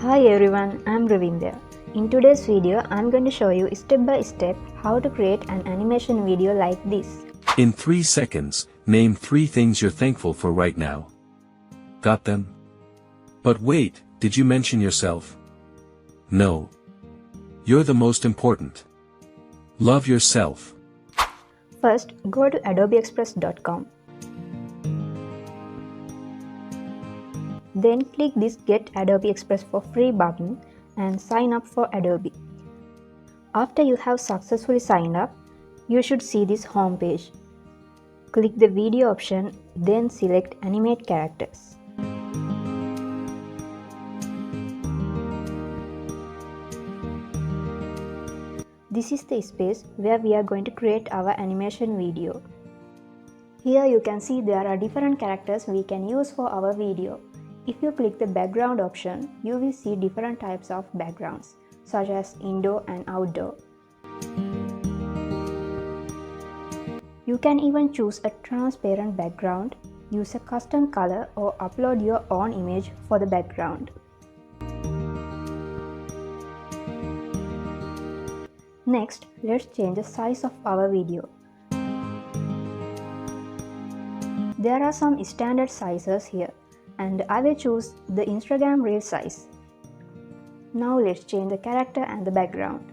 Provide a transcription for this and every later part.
Hi everyone, I'm Ravindra. In today's video, I'm going to show you step by step how to create an animation video like this. In 3 seconds, name 3 things you're thankful for right now. Got them? But wait, did you mention yourself? No. You're the most important. Love yourself. First, go to adobeexpress.com. Then click this Get Adobe Express for Free button and sign up for Adobe. After you have successfully signed up, you should see this home page. Click the video option, then select Animate Characters. This is the space where we are going to create our animation video. Here you can see there are different characters we can use for our video. If you click the background option, you will see different types of backgrounds, such as indoor and outdoor. You can even choose a transparent background, use a custom color, or upload your own image for the background. Next, let's change the size of our video. There are some standard sizes here, and I will choose the Instagram reel size. Now let's change the character and the background.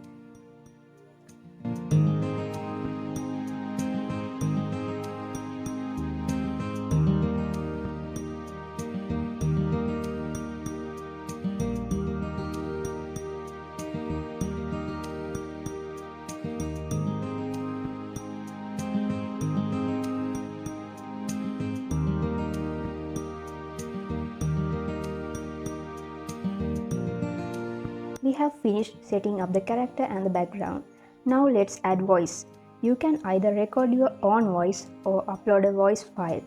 We have finished setting up the character and the background. Now let's add voice. You can either record your own voice or upload a voice file.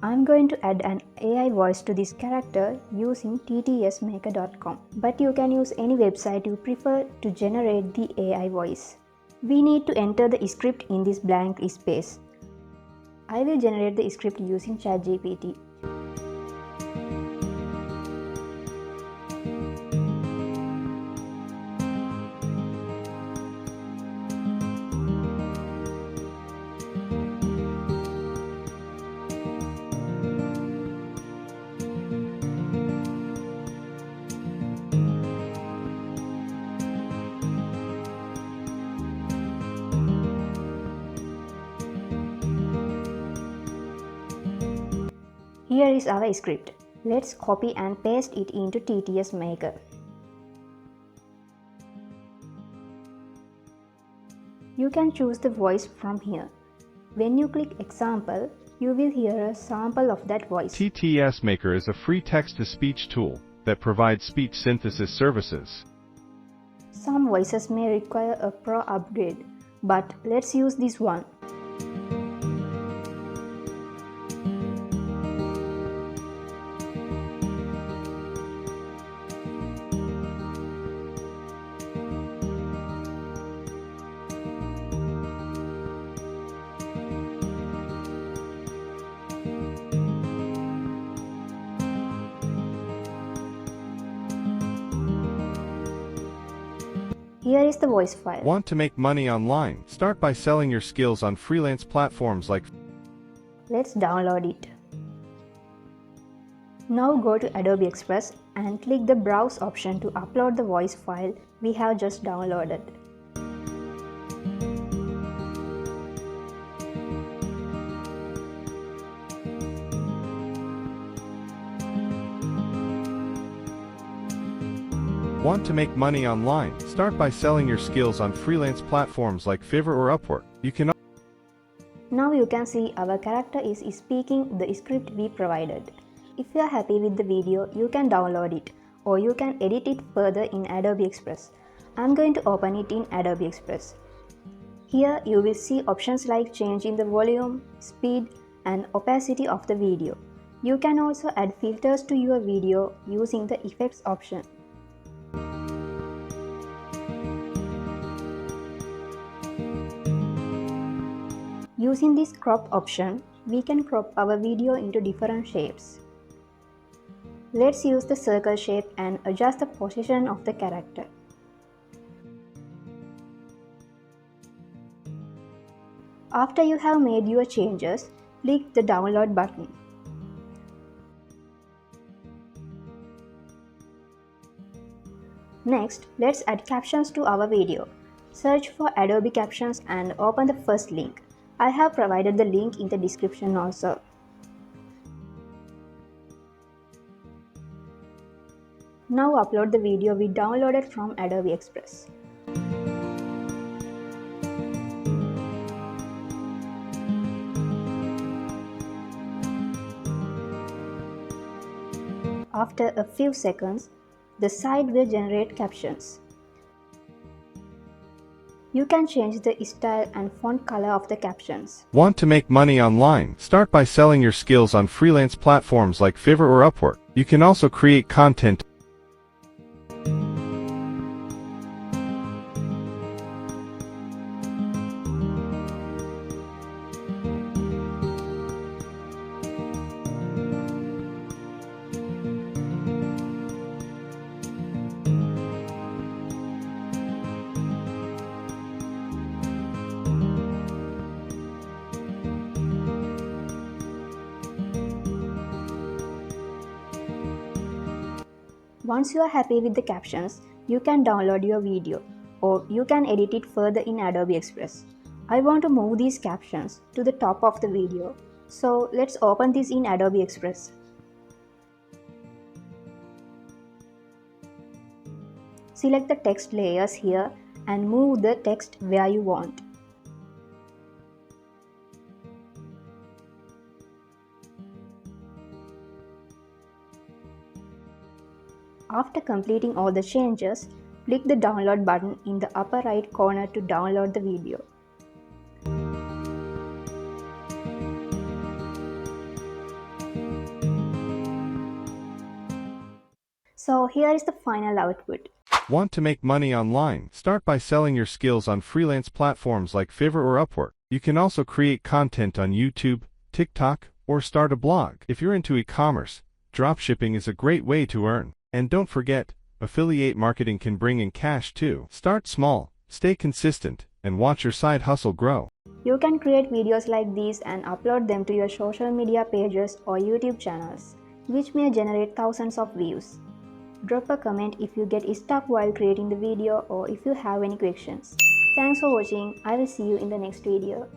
I'm going to add an AI voice to this character using ttsmaker.com, but you can use any website you prefer to generate the AI voice. We need to enter the script in this blank space. I will generate the script using ChatGPT. Here is our script. Let's copy and paste it into TTS Maker. You can choose the voice from here. When you click Example, you will hear a sample of that voice. TTS Maker is a free text-to-speech tool that provides speech synthesis services. Some voices may require a pro upgrade, but let's use this one. Here is the voice file. Want to make money online? Start by selling your skills on freelance platforms like... Let's download it. Now go to Adobe Express and click the Browse option to upload the voice file we have just downloaded. Want to make money online? Start by selling your skills on freelance platforms like Fiverr or Upwork. Now you can see our character is speaking the script we provided. If you are happy with the video, you can download it, or you can edit it further in Adobe Express. I'm going to open it in Adobe Express. Here you will see options like changing the volume, speed, and opacity of the video. You can also add filters to your video using the Effects option. Using this crop option, we can crop our video into different shapes. Let's use the circle shape and adjust the position of the character. After you have made your changes, click the download button. Next, let's add captions to our video. Search for Adobe Captions and open the first link. I have provided the link in the description also. Now upload the video we downloaded from Adobe Express. After a few seconds, the site will generate captions. You can change the style and font color of the captions. Want to make money online? Start by selling your skills on freelance platforms like Fiverr or Upwork. You can also create content. Once you are happy with the captions, you can download your video or you can edit it further in Adobe Express. I want to move these captions to the top of the video, so let's open this in Adobe Express. Select the text layers here and move the text where you want. After completing all the changes, click the download button in the upper right corner to download the video. So here is the final output. Want to make money online? Start by selling your skills on freelance platforms like Fiverr or Upwork. You can also create content on YouTube, TikTok, or start a blog. If you're into e-commerce, dropshipping is a great way to earn. And don't forget, affiliate marketing can bring in cash too. Start small, stay consistent, and watch your side hustle grow. You can create videos like these and upload them to your social media pages or YouTube channels, which may generate thousands of views. Drop a comment if you get stuck while creating the video or if you have any questions. Thanks for watching. I will see you in the next video.